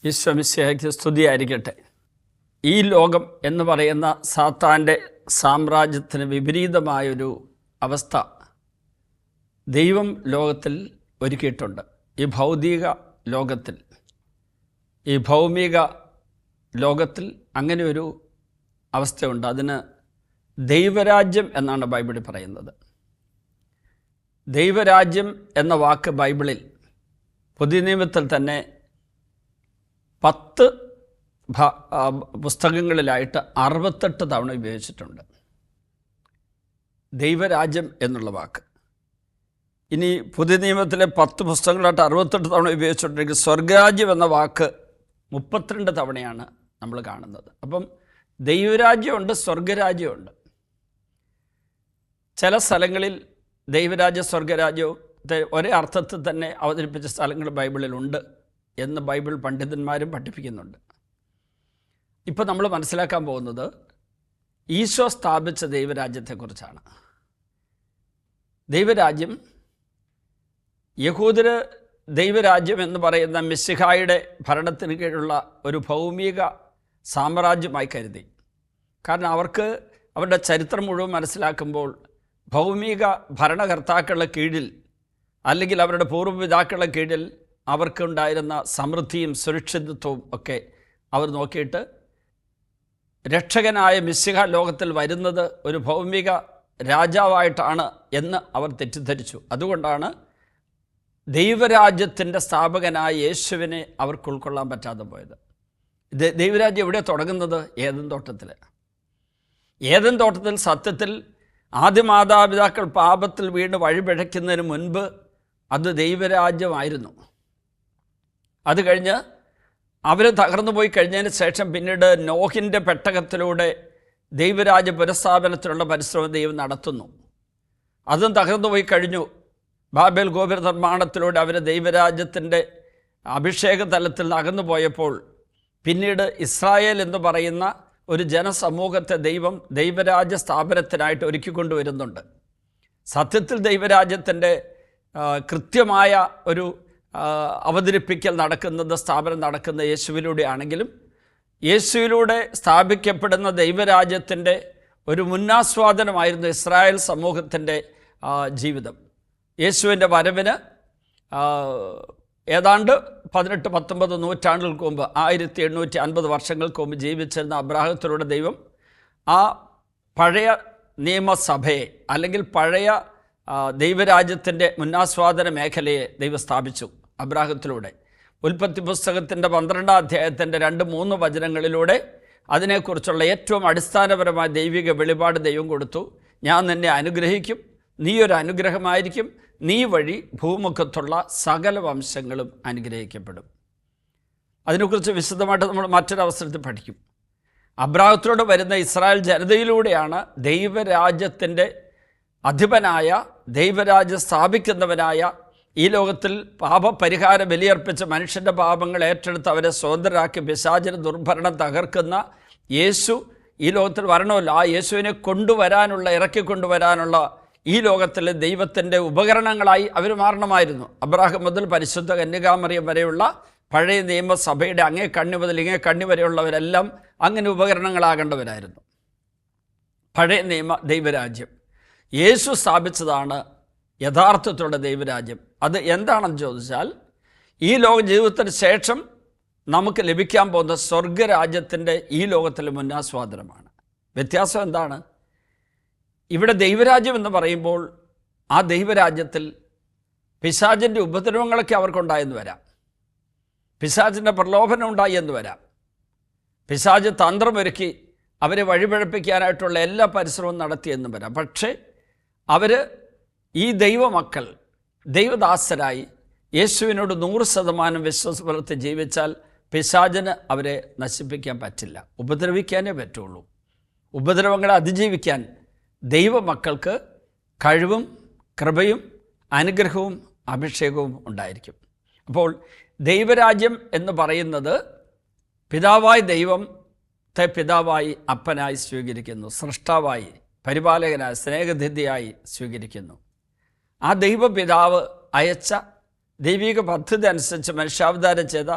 ഈശോ മിശിഹായ്ക്ക് സ്തുതിയായിരിക്കട്ടെ. ഈ ലോകം എന്ന് പറയുന്ന സാത്താൻ്റെ സാമ്രാജ്യത്തിന് വിപരീതമായൊരു അവസ്ഥ ദൈവം ലോകത്തിൽ ഒരുക്കിയിട്ടുണ്ട്. ഈ ഭൗതിക ലോകത്തിൽ, ഈ ഭൗമിക ലോകത്തിൽ അങ്ങനെ ഒരു അവസ്ഥയുണ്ട്. അതിന് ദൈവരാജ്യം എന്നാണ് ബൈബിളിൽ പറയുന്നത്. ദൈവരാജ്യം എന്ന വാക്ക് ബൈബിളിൽ പുതിയ നിയമത്തിൽ തന്നെ 10 പുസ്തകങ്ങളിലായിട്ട് 68 തവണ ഉപയോഗിച്ചിട്ടുണ്ട് ദൈവരാജ്യം എന്നുള്ള വാക്ക്. ഇനി പുതിയ നിയമത്തിലെ 10 പുസ്തകങ്ങളായിട്ട് 68 തവണ ഉപയോഗിച്ചിട്ടുണ്ടെങ്കിൽ സ്വർഗരാജ്യം എന്ന വാക്ക് 32 തവണയാണ് നമ്മൾ കാണുന്നത്. അപ്പം ദൈവരാജ്യമുണ്ട്, സ്വർഗരാജ്യമുണ്ട്. ചില സ്ഥലങ്ങളിൽ ദൈവരാജ്യ സ്വർഗരാജ്യത്തെ ഒരേ അർത്ഥത്തിൽ തന്നെ അവതരിപ്പിച്ച സ്ഥലങ്ങൾ ബൈബിളിലുണ്ട് എന്ന് ബൈബിൾ പണ്ഡിതന്മാരും പഠിപ്പിക്കുന്നുണ്ട്. ഇപ്പോൾ നമ്മൾ മനസ്സിലാക്കാൻ പോകുന്നത് ഈശോ സ്ഥാപിച്ച ദൈവരാജ്യത്തെക്കുറിച്ചാണ്. ദൈവരാജ്യം യഹൂദര് ദൈവരാജ്യം എന്ന് പറയുന്ന മിശിഹായുടെ ഭരണത്തിന് കീഴിലുള്ള ഒരു ഭൗമിക സാമ്രാജ്യമായി കരുതി. കാരണം അവർക്ക് അവരുടെ ചരിത്രം മുഴുവൻ മനസ്സിലാക്കുമ്പോൾ ഭൗമിക ഭരണകർത്താക്കളുടെ കീഴിൽ അല്ലെങ്കിൽ അവരുടെ പൂർവ്വപിതാക്കളുടെ കീഴിൽ അവർക്കുണ്ടായിരുന്ന സമൃദ്ധിയും സുരക്ഷിതത്വവും ഒക്കെ അവർ നോക്കിയിട്ട് രക്ഷകനായ മിശിഹ ലോകത്തിൽ വരുന്നത് ഒരു ഭൗമിക രാജാവായിട്ടാണ് എന്ന് അവർ തെറ്റിദ്ധരിച്ചു. അതുകൊണ്ടാണ് ദൈവരാജ്യത്തിൻ്റെ സ്ഥാപകനായ യേശുവിനെ അവർക്ക് ഉൾക്കൊള്ളാൻ പറ്റാതെ പോയത്. ദൈവരാജ്യം എവിടെ തുടങ്ങുന്നത്? ഏദൻ തോട്ടത്തിൽ. ഏദൻ തോട്ടത്തിൽ സത്യത്തിൽ ആദ്യ മാതാപിതാക്കൾ പാപത്തിൽ വീണ് വഴിപിഴയ്ക്കുന്നതിന് മുൻപ് അത് ദൈവരാജ്യമായിരുന്നു. അത് കഴിഞ്ഞ് അവർ തകർന്നു പോയി കഴിഞ്ഞതിന് ശേഷം പിന്നീട് നോഹിൻ്റെ പെട്ടകത്തിലൂടെ ദൈവരാജ്യ പുനഃസ്ഥാപനത്തിനുള്ള പരിശ്രമം ദൈവം നടത്തുന്നു. അതും തകർന്നു പോയി കഴിഞ്ഞു. ബാബേൽ ഗോപുര നിർമ്മാണത്തിലൂടെ അവർ ദൈവരാജ്യത്തിൻ്റെ അഭിഷേക തലത്തിൽ നിന്ന് അകന്നു പോയപ്പോൾ പിന്നീട് ഇസ്രായേൽ എന്ന് പറയുന്ന ഒരു ജനസമൂഹത്തെ ദൈവം ദൈവരാജ്യ സ്ഥാപനത്തിനായിട്ട് ഒരുക്കിക്കൊണ്ടുവരുന്നുണ്ട്. സത്യത്തിൽ ദൈവരാജ്യത്തിൻ്റെ കൃത്യമായ ഒരു അവതരിപ്പിക്കൽ നടക്കുന്നത്, സ്ഥാപനം നടക്കുന്ന യേശുവിലൂടെ ആണെങ്കിലും യേശുവിലൂടെ സ്ഥാപിക്കപ്പെടുന്ന ദൈവരാജ്യത്തിൻ്റെ ഒരു മുന്നാസ്വാദനമായിരുന്നു ഇസ്രായേൽ സമൂഹത്തിൻ്റെ ജീവിതം. യേശുവിൻ്റെ വരവിന് ഏതാണ്ട് 18-19 നൂറ്റാണ്ടുകൾക്ക് മുമ്പ് 1850 വർഷങ്ങൾക്ക് മുമ്പ് ജീവിച്ചിരുന്ന അബ്രാഹത്തിലൂടെ ദൈവം ആ പഴയ നിയമസഭയെ അല്ലെങ്കിൽ പഴയ ദൈവരാജ്യത്തിൻ്റെ മുന്നാസ്വാദന മേഖലയെ ദൈവം സ്ഥാപിച്ചു അബ്രാഹത്തിലൂടെ. ഉൽപ്പത്തി പുസ്തകത്തിൻ്റെ 12-ാം അധ്യായത്തിൻ്റെ 2-3 വചനങ്ങളിലൂടെ അതിനെക്കുറിച്ചുള്ള ഏറ്റവും അടിസ്ഥാനപരമായ ദൈവിക വെളിപാട് ദൈവം കൊടുത്തു. ഞാൻ നിന്നെ അനുഗ്രഹിക്കും, നീ ഒരു അനുഗ്രഹമായിരിക്കും, നീ വഴി ഭൂമുഖത്തുള്ള സകല വംശങ്ങളും അനുഗ്രഹിക്കപ്പെടും. അതിനെക്കുറിച്ച് വിശദമായിട്ട് നമ്മൾ മറ്റൊരവസരത്തിൽ പഠിക്കും. അബ്രാഹത്തിലൂടെ വരുന്ന ഇസ്രായേൽ ജനതയിലൂടെയാണ് ദൈവരാജ്യത്തിൻ്റെ അധിപനായ, ദൈവരാജ്യം സ്ഥാപിക്കുന്നവനായ, ഈ ലോകത്തിൽ പാപപരിഹാര ബലിയർപ്പിച്ച് മനുഷ്യൻ്റെ പാപങ്ങൾ ഏറ്റെടുത്ത് അവരെ സ്വതന്ത്രരാക്കി പിശാചിന് ദുർഭരണം തകർക്കുന്ന യേശു ഈ ലോകത്തിൽ വരണമല്ലോ. ആ യേശുവിനെ കൊണ്ടുവരാനുള്ള, ഇറക്കിക്കൊണ്ടുവരാനുള്ള ഈ ലോകത്തിലെ ദൈവത്തിൻ്റെ ഉപകരണങ്ങളായി അവർ മാറണമായിരുന്നു. അബ്രാഹാം മുതൽ പരിശുദ്ധ കന്യകാമറിയം വരെയുള്ള പഴയ നിയമസഭയുടെ അങ്ങേ കണ്ണി മുതൽ ഇങ്ങേ കണ്ണി വരെയുള്ളവരെല്ലാം അങ്ങനെ ഉപകരണങ്ങളാകേണ്ടവരായിരുന്നു. പഴയ നിയമ ദൈവരാജ്യം യേശു സ്ഥാപിച്ചതാണ് യഥാർത്ഥത്തിലുള്ള ദൈവരാജ്യം. അത് എന്താണെന്ന് ചോദിച്ചാൽ ഈ ലോക ജീവിതത്തിന് ശേഷം നമുക്ക് ലഭിക്കാൻ പോകുന്ന സ്വർഗരാജ്യത്തിൻ്റെ ഈ ലോകത്തിലെ മുന്നാസ്വാദനമാണ്. വ്യത്യാസം എന്താണ്? ഇവിടെ ദൈവരാജ്യം എന്ന് പറയുമ്പോൾ ആ ദൈവരാജ്യത്തിൽ പിശാചിൻ്റെ ഉപദ്രവങ്ങളൊക്കെ അവർക്കുണ്ടായെന്ന് വരാം, പിശാചിൻ്റെ പ്രലോഭനം ഉണ്ടായി എന്ന് വരാം, പിശാച് തന്ത്രമൊരുക്കി അവരെ വഴിപിഴപ്പിക്കാനായിട്ടുള്ള എല്ലാ പരിശ്രമവും നടത്തിയെന്നും വരാം. പക്ഷേ അവർ ഈ ദൈവമക്കൾ ദൈവദാസരായി യേശുവിനോട് 100% വിശ്വാസം പുലർത്തി ജീവിച്ചാൽ പിശാചിന് അവരെ നശിപ്പിക്കാൻ പറ്റില്ല, ഉപദ്രവിക്കാനേ പറ്റുള്ളൂ. ഉപദ്രവങ്ങളെ അതിജീവിക്കാൻ ദൈവമക്കൾക്ക് കഴിവും കൃപയും അനുഗ്രഹവും അഭിഷേകവും ഉണ്ടായിരിക്കും. അപ്പോൾ ദൈവരാജ്യം എന്ന് പറയുന്നത് പിതാവായി ദൈവത്തെ പിതാവായി അപ്പനായി സ്വീകരിക്കുന്നു, സൃഷ്ടാവായി പരിപാലകനായി സ്നേഹനിധിയായി സ്വീകരിക്കുന്നു. ആ ദൈവപിതാവ് അയച്ച ദൈവിക പദ്ധതി അനുസരിച്ച് മനുഷ്യാവതാരം ചെയ്ത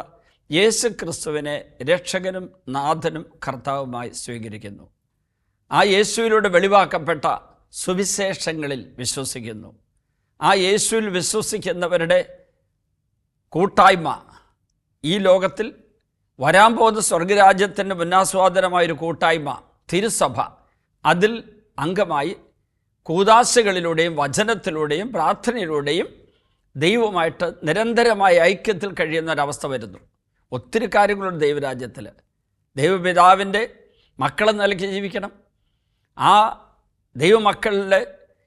യേശു ക്രിസ്തുവിനെ രക്ഷകനും നാഥനും കർത്താവുമായി സ്വീകരിക്കുന്നു. ആ യേശുവിലൂടെ വെളിവാക്കപ്പെട്ട സുവിശേഷങ്ങളിൽ വിശ്വസിക്കുന്നു. ആ യേശുവിൽ വിശ്വസിക്കുന്നവരുടെ കൂട്ടായ്മ ഈ ലോകത്തിൽ വരാൻ പോകുന്ന സ്വർഗരാജ്യത്തിൻ്റെ മുന്നാസ്വാദനമായൊരു കൂട്ടായ്മ തിരുസഭ, അതിൽ അംഗമായി കൂദാശകളിലൂടെയും വചനത്തിലൂടെയും പ്രാർത്ഥനയിലൂടെയും ദൈവവുമായിട്ട് നിരന്തരമായ ഐക്യത്തിൽ കഴിയുന്ന ഒരവസ്ഥ വരുന്നു. ഒത്തിരി കാര്യങ്ങളുണ്ട് ദൈവരാജ്യത്തിൽ. ദൈവപിതാവിൻ്റെ മക്കളെന്ന നിലയ്ക്ക് ജീവിക്കണം. ആ ദൈവമക്കളിലെ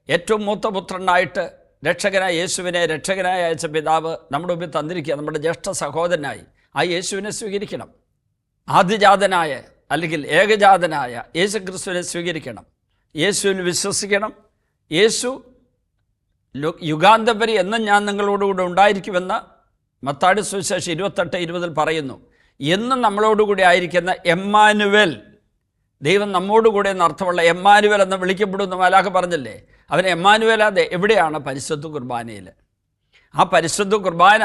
ഏറ്റവും മൂത്ത പുത്രനായിട്ട് രക്ഷകനായ യേശുവിനെ രക്ഷകനായ അയച്ച പിതാവ് നമ്മുടെ മുമ്പിൽ തന്നിരിക്കുക. നമ്മുടെ ജ്യേഷ്ഠ സഹോദരനായി ആ യേശുവിനെ സ്വീകരിക്കണം. ആദിജാതനായ അല്ലെങ്കിൽ ഏകജാതനായ യേശു ക്രിസ്തുവിനെ സ്വീകരിക്കണം. യേശുവിൽ വിശ്വസിക്കണം. യേശു യുഗാന്തം വരെ എന്നും ഞാൻ നിങ്ങളോടുകൂടെ ഉണ്ടായിരിക്കുമെന്ന് മത്തായി സുവിശേഷം 28:20 പറയുന്നു. എന്നും നമ്മളോടുകൂടി ആയിരിക്കുന്ന എമ്മാനുവേൽ, ദൈവം നമ്മോടുകൂടെ എന്നർത്ഥമുള്ള എമ്മാനുവേൽ എന്ന് വിളിക്കപ്പെടുന്ന മാലാഖ പറഞ്ഞില്ലേ, അവൻ എമ്മാനുവേലാതെ എവിടെയാണ്? പരിശുദ്ധ കുർബാനയിൽ. ആ പരിശുദ്ധ കുർബാന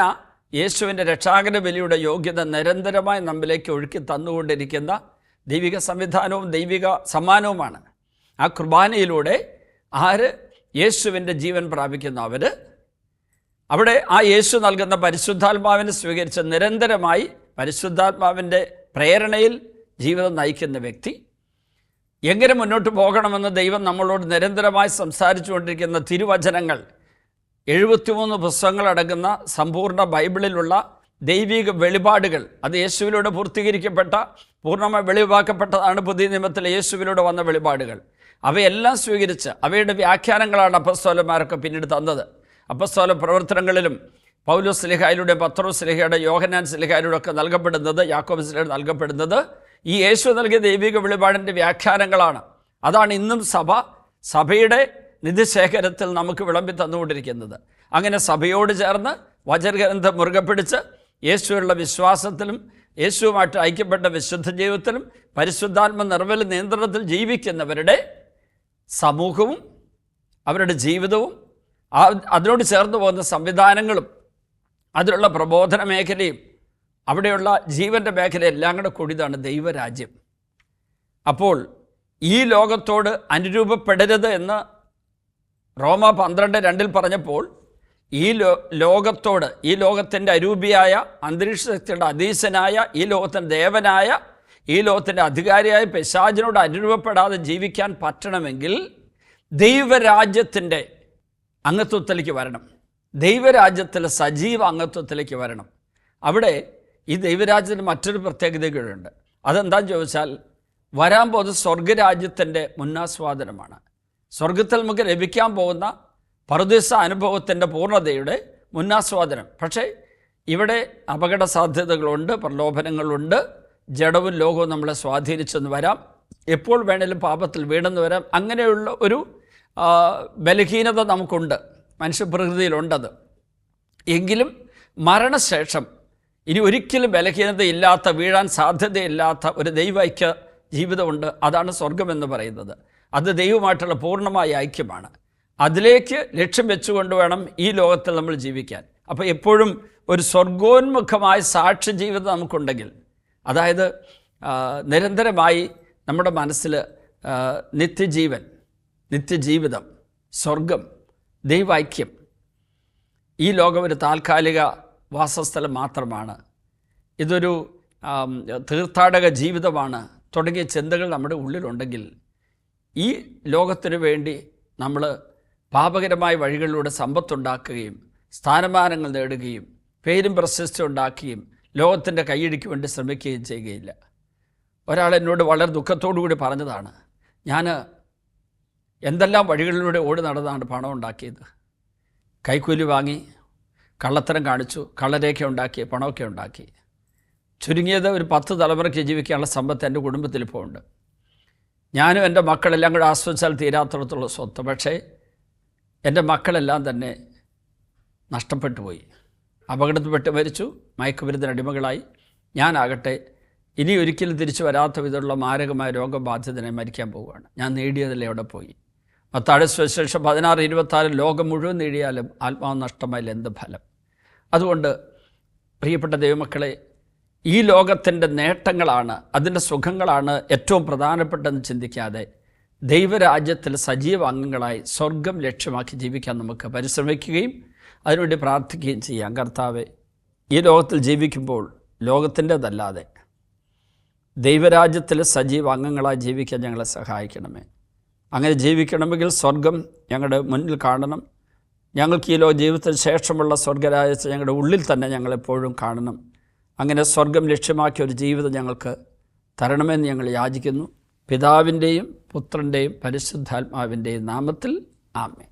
യേശുവിൻ്റെ രക്ഷാകര ബലിയുടെ യോഗ്യത നിരന്തരമായി നമ്മിലേക്ക് ഒഴുക്കി തന്നുകൊണ്ടിരിക്കുന്ന ദൈവിക സംവിധാനവും ദൈവിക സമ്മാനവുമാണ്. ആ കുർബാനയിലൂടെ ആര് യേശുവിൻ്റെ ജീവൻ പ്രാപിക്കുന്ന അവർ അവിടെ ആ യേശു നൽകുന്ന പരിശുദ്ധാത്മാവിനെ സ്വീകരിച്ച് നിരന്തരമായി പരിശുദ്ധാത്മാവിൻ്റെ പ്രേരണയിൽ ജീവിതം നയിക്കുന്ന വ്യക്തി എങ്ങനെ മുന്നോട്ട് പോകണമെന്ന് ദൈവം നമ്മളോട് നിരന്തരമായി സംസാരിച്ചു കൊണ്ടിരിക്കുന്ന തിരുവചനങ്ങൾ 73 പുസ്തകങ്ങളടങ്ങുന്ന സമ്പൂർണ്ണ ബൈബിളിലുള്ള ദൈവിക വെളിപാടുകൾ, അത് യേശുവിലൂടെ പൂർത്തീകരിക്കപ്പെട്ട പൂർണ്ണമായി വെളിവാക്കപ്പെട്ടതാണ് പുതിയ നിയമത്തിലെ യേശുവിലൂടെ വന്ന വെളിപാടുകൾ. അവയെല്ലാം സ്വീകരിച്ച് അവയുടെ വ്യാഖ്യാനങ്ങളാണ് അപ്പസ്തോലന്മാരൊക്കെ പിന്നീട് തന്നത്. അപ്പസ്തോല പ്രവർത്തനങ്ങളിലും പൗലോസ് സ്ലീഹായിലൂടെ പത്രോസ് സ്ലീഹയുടെ യോഹന്നാൻ സ്ലീഹായിലൂടെ ഒക്കെ നൽകപ്പെടുന്നത്, യാക്കോബ് സ്ലീഹയുടെ നൽകപ്പെടുന്നത് ഈ യേശു നൽകിയ ദൈവിക വെളിപാടിൻ്റെ വ്യാഖ്യാനങ്ങളാണ്. അതാണ് ഇന്നും സഭയുടെ നിധിശേഖരത്തിൽ നമുക്ക് വിളമ്പി തന്നുകൊണ്ടിരിക്കുന്നത്. അങ്ങനെ സഭയോട് ചേർന്ന് വചനഗ്രന്ഥം മുറുകെ പിടിച്ച് യേശുവിലുള്ള വിശ്വാസത്തിലും യേശുവുമായിട്ട് ഐക്യപ്പെട്ട വിശുദ്ധ ജീവിതത്തിലും പരിശുദ്ധാത്മ നിർവ്വല നിയന്ത്രണത്തിൽ ജീവിക്കുന്നവരുടെ സമൂഹവും അവരുടെ ജീവിതവും അതിനോട് ചേർന്ന് പോകുന്ന സംവിധാനങ്ങളും അതിലുള്ള പ്രബോധന മേഖലയും അവിടെയുള്ള ജീവൻ്റെ മേഖല എല്ലാം കൂടെ കൂടിയതാണ് ദൈവരാജ്യം. അപ്പോൾ ഈ ലോകത്തോട് അനുരൂപപ്പെടരുത് എന്ന് റോമ 12:2 പറഞ്ഞപ്പോൾ ഈ ലോകത്തോട്, ഈ ലോകത്തിൻ്റെ അരൂപിയായ അന്തരീക്ഷ ശക്തിയുടെ അധീശനായ, ഈ ലോകത്തിൻ്റെ ദേവനായ, ഈ ലോകത്തിൻ്റെ അധികാരിയായ പിശാചിനോട് അനുരൂപപ്പെടാതെ ജീവിക്കാൻ പറ്റണമെങ്കിൽ ദൈവരാജ്യത്തിൻ്റെ അംഗത്വത്തിലേക്ക് വരണം. ദൈവരാജ്യത്തിലെ സജീവ അംഗത്വത്തിലേക്ക് വരണം. അവിടെ ഈ ദൈവരാജ്യത്തിന് മറ്റൊരു പ്രത്യേകത കൂടെയുണ്ട്. അതെന്താണെന്ന് ചോദിച്ചാൽ, വരാൻ പോകുന്ന സ്വർഗരാജ്യത്തിൻ്റെ മുന്നാസ്വാദനമാണ്. സ്വർഗത്തിൽ നമുക്ക് ലഭിക്കാൻ പോകുന്ന പറുദീസ അനുഭവത്തിൻ്റെ പൂർണ്ണതയുടെ മുന്നാസ്വാദനം. പക്ഷേ ഇവിടെ അപകട സാധ്യതകളുണ്ട്, പ്രലോഭനങ്ങളുണ്ട്, ജഡവും ലോകവും നമ്മളെ സ്വാധീനിച്ചെന്ന് വരാം, എപ്പോൾ വേണേലും പാപത്തിൽ വീണെന്ന് വരാം. അങ്ങനെയുള്ള ഒരു ബലഹീനത നമുക്കുണ്ട്, മനുഷ്യപ്രകൃതിയിലുണ്ടത്. എങ്കിലും മരണശേഷം ഇനി ഒരിക്കലും ബലഹീനതയില്ലാത്ത, വീഴാൻ സാധ്യതയില്ലാത്ത ഒരു ദൈവൈക്യ ജീവിതമുണ്ട്. അതാണ് സ്വർഗമെന്ന് പറയുന്നത്. അത് ദൈവമായിട്ടുള്ള പൂർണ്ണമായ ഐക്യമാണ്. അതിലേക്ക് ലക്ഷ്യം വെച്ചുകൊണ്ട് വേണം ഈ ലോകത്തിൽ നമ്മൾ ജീവിക്കാൻ. അപ്പോൾ എപ്പോഴും ഒരു സ്വർഗോന്മുഖമായ സാക്ഷ്യ ജീവിതം നമുക്കുണ്ടെങ്കിൽ, അതായത് നിരന്തരമായി നമ്മുടെ മനസ്സിൽ നിത്യജീവൻ, നിത്യജീവിതം, സ്വർഗം, ദൈവൈക്യം, ഈ ലോകം ഒരു താൽക്കാലിക വാസസ്ഥലം മാത്രമാണ്, ഇതൊരു തീർത്ഥാടക ജീവിതമാണ് തുടങ്ങിയ ചിന്തകൾ നമ്മുടെ ഉള്ളിലുണ്ടെങ്കിൽ ഈ ലോകത്തിനു വേണ്ടി നമ്മൾ പാപകരമായ വഴികളിലൂടെ സമ്പത്തുണ്ടാക്കുകയും സ്ഥാനമാനങ്ങൾ നേടുകയും പേരും പ്രശസ്തി ഉണ്ടാക്കുകയും ലോകത്തിൻ്റെ കൈയടിക്ക് വേണ്ടി ശ്രമിക്കുകയും ചെയ്യുകയില്ല. ഒരാൾ എന്നോട് വളരെ ദുഃഖത്തോടു കൂടി പറഞ്ഞതാണ്, ഞാൻ എന്തെല്ലാം വഴികളിലൂടെ ഓടി നടന്നാണ് പണം ഉണ്ടാക്കിയത്. കൈക്കൂലി വാങ്ങി, കള്ളത്തരം കാണിച്ചു, കള്ളരേഖ ഉണ്ടാക്കി, പണമൊക്കെ ഉണ്ടാക്കി. ചുരുങ്ങിയത് ഒരു 10 തലമുറയ്ക്ക് ജീവിക്കാനുള്ള സമ്പത്ത് എൻ്റെ കുടുംബത്തിൽ ഇപ്പോൾ ഉണ്ട്. ഞാനും എൻ്റെ മക്കളെല്ലാം കൂടെ ആസ്വദിച്ചാൽ തീരാത്തിടത്തുള്ള സ്വത്ത്. പക്ഷേ എൻ്റെ മക്കളെല്ലാം തന്നെ നഷ്ടപ്പെട്ടു പോയി, അപകടത്തിൽപ്പെട്ട് മരിച്ചു, മയക്കുമരുന്നിന് അടിമകളായി. ഞാനാകട്ടെ ഇനി ഒരിക്കലും തിരിച്ചു വരാത്ത വിധമുള്ള മാരകമായ രോഗബാധിതനെ മരിക്കാൻ പോവുകയാണ്. ഞാൻ നേടിയതല്ലേ അവിടെ പോയി. മത്തായി സുവിശേഷം 16:26 ലോകം മുഴുവൻ നേടിയാലും ആത്മാവ് നഷ്ടമായാൽ എന്ത് ഫലം? അതുകൊണ്ട് പ്രിയപ്പെട്ട ദൈവമക്കളെ, ഈ ലോകത്തിൻ്റെ നേട്ടങ്ങളാണ്, അതിൻ്റെ സുഖങ്ങളാണ് ഏറ്റവും പ്രധാനപ്പെട്ടതെന്ന് ചിന്തിക്കാതെ ദൈവരാജ്യത്തിൽ സജീവ അംഗങ്ങളായി സ്വർഗം ലക്ഷ്യമാക്കി ജീവിക്കാൻ നമുക്ക് പരിശ്രമിക്കുകയും അതിനുവേണ്ടി പ്രാർത്ഥിക്കുകയും ചെയ്യാം. കർത്താവേ, ഈ ലോകത്തിൽ ജീവിക്കുമ്പോൾ ലോകത്തിൻ്റെതല്ലാതെ ദൈവരാജ്യത്തിൽ സജീവ അംഗങ്ങളായി ജീവിക്കാൻ ഞങ്ങളെ സഹായിക്കണമേ. അങ്ങനെ ജീവിക്കണമെങ്കിൽ സ്വർഗം ഞങ്ങളുടെ മുന്നിൽ കാണണം. ഞങ്ങൾക്ക് ഈ ജീവിതത്തിന് ശേഷമുള്ള സ്വർഗരാജ്യത്തെ ഞങ്ങളുടെ ഉള്ളിൽ തന്നെ ഞങ്ങളെപ്പോഴും കാണണം. അങ്ങനെ സ്വർഗം ലക്ഷ്യമാക്കിയ ഒരു ജീവിതം ഞങ്ങൾക്ക് തരണമെന്ന് ഞങ്ങൾ യാചിക്കുന്നു. പിതാവിൻ്റെയും പുത്രൻ്റെയും പരിശുദ്ധാത്മാവിൻ്റെയും നാമത്തിൽ ആമേൻ.